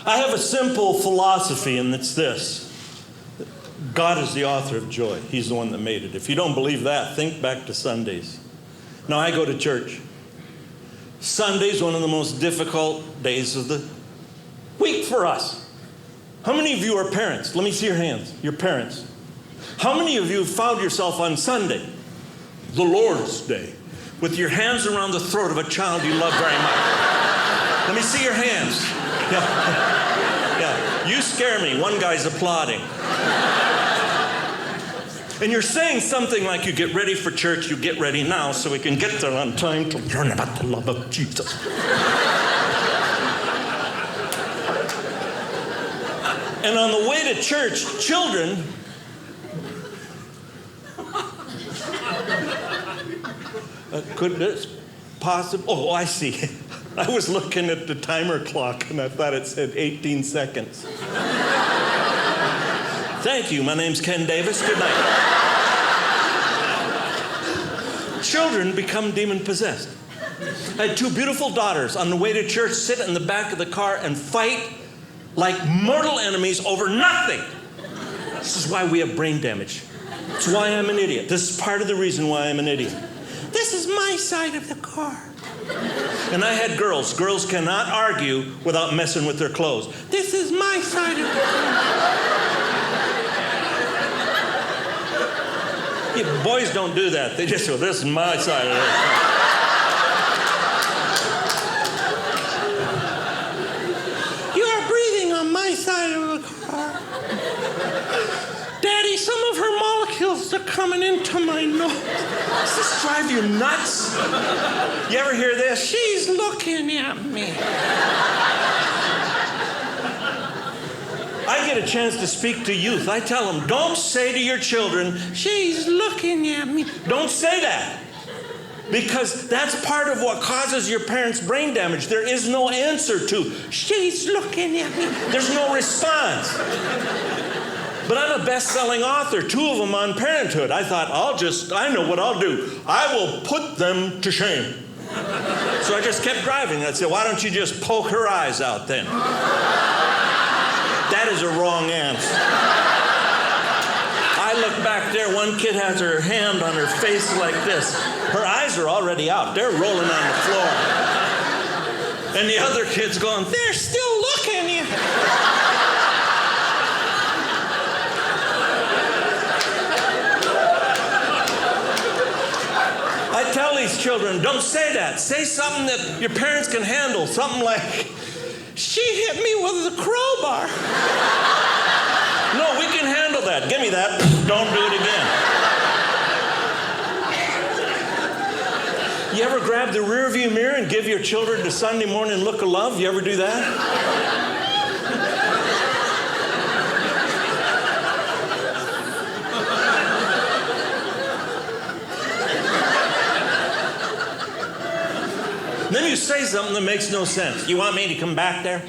I have a simple philosophy, and it's this. God is the author of joy. He's the one that made it. If you don't believe that, think back to Sundays. Now, I go to church. Sunday's one of the most difficult days of the week for us. How many of you are parents? Let me see your hands. You're parents. How many of you have found yourself on Sunday, the Lord's Day, with your hands around the throat of a child you love very much? Let me see your hands. Yeah. You scare me. One guy's applauding. And you're saying something like, you get ready for church, you get ready now so we can get there on time to learn about the love of Jesus. And on the way to church, children could this possible? Oh, I see. I was looking at the timer clock and I thought it said 18 seconds. Thank you. My name's Ken Davis. Good night. Children become demon-possessed. I had two beautiful daughters on the way to church sit in the back of the car and fight like mortal enemies over nothing. This is why we have brain damage. It's why I'm an idiot. This is part of the reason why I'm an idiot. This is my side of the car. And I had girls. Girls cannot argue without messing with their clothes. This is my side of the car. Yeah, boys don't do that. They just go, this is my side of the car. You are breathing on my side of the car. Daddy, some of her molecules are coming into my nose. Does this drive you nuts? You ever hear this? She's looking at me. I get a chance to speak to youth. I tell them, don't say to your children, she's looking at me. Don't say that. Because that's part of what causes your parents' brain damage. There is no answer to, she's looking at me. There's no response. But I'm a best-selling author, 2 of them on parenthood. I thought, I know what I'll do. I will put them to shame. So I just kept driving. I'd say, why don't you just poke her eyes out then? That is a wrong answer. I look back there, one kid has her hand on her face like this. Her eyes are already out. They're rolling on the floor. And the other kid's going, they're still looking at you. I tell these children, don't say that. Say something that your parents can handle. Something like, she hit me with a crowbar. No, we can handle that. Give me that. Don't do it again. You ever grab the rearview mirror and give your children the Sunday morning look of love? You ever do that? Then you say something that makes no sense. You want me to come back there?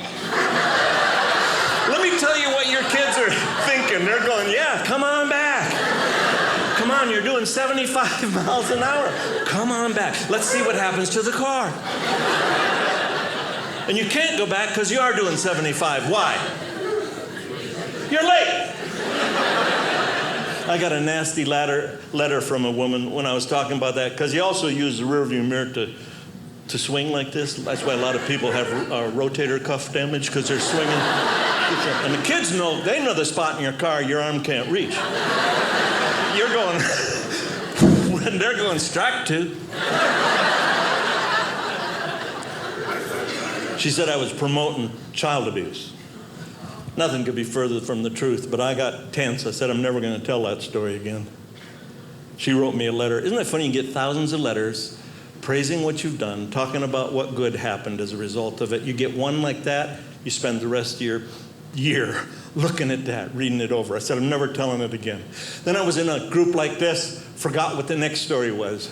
Let me tell you what your kids are thinking. They're going, yeah, come on back. Come on, you're doing 75 miles an hour. Come on back. Let's see what happens to the car. And you can't go back because you are doing 75. Why? You're late. I got a nasty letter from a woman when I was talking about that, because you also use the rearview mirror to swing like this. That's why a lot of people have rotator cuff damage, because they're swinging. And the kids know, they know the spot in your car your arm can't reach. You're going, when they're going strike two. She said I was promoting child abuse. Nothing could be further from the truth, but I got tense. I said, I'm never going to tell that story again. She wrote me a letter. Isn't it funny? You get thousands of letters praising what you've done, talking about what good happened as a result of it. You get one like that, you spend the rest of your year looking at that, reading it over. I said, I'm never telling it again. Then I was in a group like this, forgot what the next story was.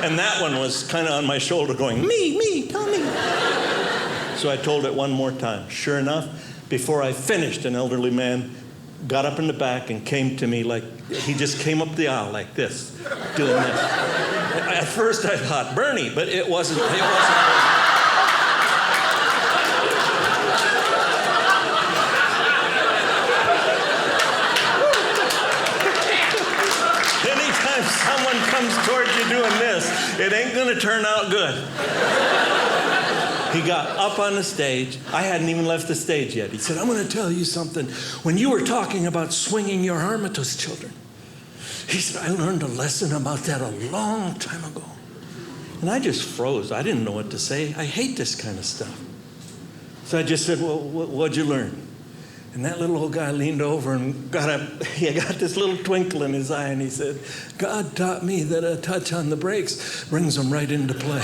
And that one was kind of on my shoulder going, me, tell me. So I told it one more time. Sure enough, before I finished, an elderly man got up in the back and came to me like, he just came up the aisle like this, doing this. At first I thought, Bernie, but it wasn't. It ain't going to turn out good. He got up on the stage. I hadn't even left the stage yet. He said, I'm going to tell you something. When you were talking about swinging your arm at those children, he said, I learned a lesson about that a long time ago. And I just froze. I didn't know what to say. I hate this kind of stuff. So I just said, well, what'd you learn? And that little old guy leaned over and he got this little twinkle in his eye, and he said, God taught me that a touch on the brakes brings them right into play.